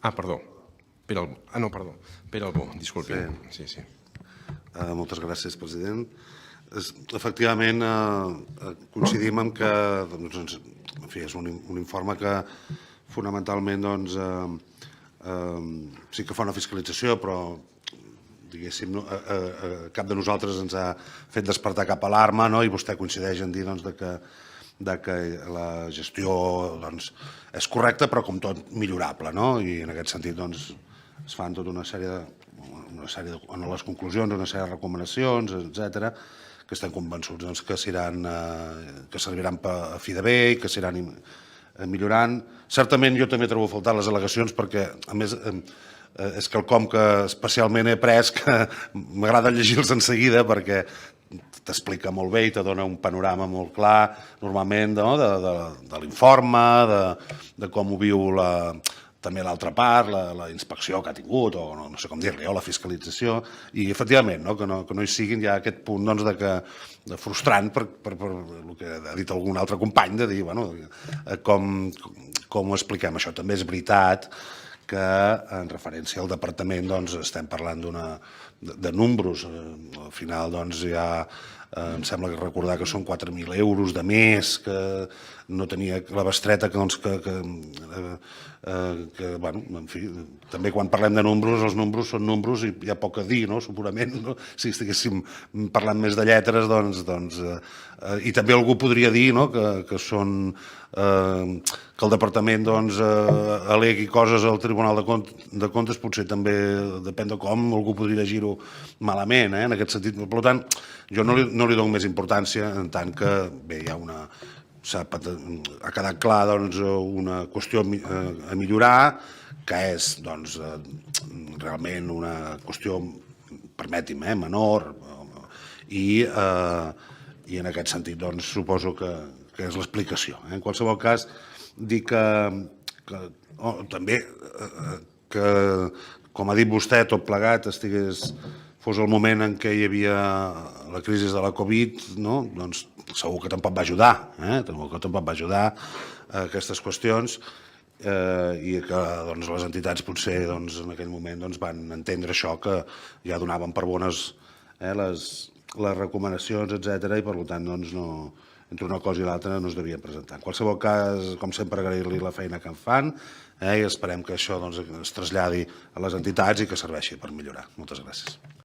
Ah, perdó. No, perdó. Pere Albó, disculpi. Sí, sí. Moltes gràcies, president. Efectivament, coincidim en que és un informe que fonamentalment sí que fa una fiscalització, però diguéssim, cap de nosaltres ens ha fet despertar cap alarma, i vostè coincideix en dir que la gestió és correcta, però com tot millorable, i en aquest sentit es fan tota una sèrie en les conclusions, una sèrie de recomanacions, etcètera, que estem convençuts que serviran a fi de bé i que s'aniran millorant. Certament jo també trobo a faltar les al·legacions perquè, a més, és quelcom que especialment he après, que m'agrada llegir-los en seguida perquè t'explica molt bé i te dona un panorama molt clar, normalment, de l'informe, de com ho viu també l'altra part, la inspecció que ha tingut, o no sé com dir-li, o la fiscalització, i efectivament que no hi siguin ja aquest punt de frustrant per el que ha dit algun altre company, de dir com ho expliquem això. També és veritat que en referència al departament estem parlant de números. Al final ja em sembla recordar que són 4.000 euros de més, que no tenia la bestreta que en fi, també quan parlem de números, els números són números i hi ha poc a dir, segurament, si estiguéssim parlant més de lletres, i també algú podria dir que el departament al·legui coses al Tribunal de Comptes, potser també depèn de com, algú podria llegir-ho malament, en aquest sentit. Per tant, jo no li dono més importància, en tant que, bé, ha quedat clar una qüestió a millorar, que és realment una qüestió, permeti'm, menor, i en aquest sentit suposo que és l'explicació. En qualsevol cas, dir que també que, com ha dit vostè, tot plegat fos el moment en què hi havia la crisi de la Covid, doncs segur que tampoc va ajudar, a aquestes qüestions, i que les entitats potser en aquell moment van entendre això, que ja donaven per bones les recomanacions, etcètera, i per tant entre una cosa i l'altra no es devien presentar. En qualsevol cas, com sempre, agrair-li la feina que en fan i esperem que això es traslladi a les entitats i que serveixi per millorar. Moltes gràcies.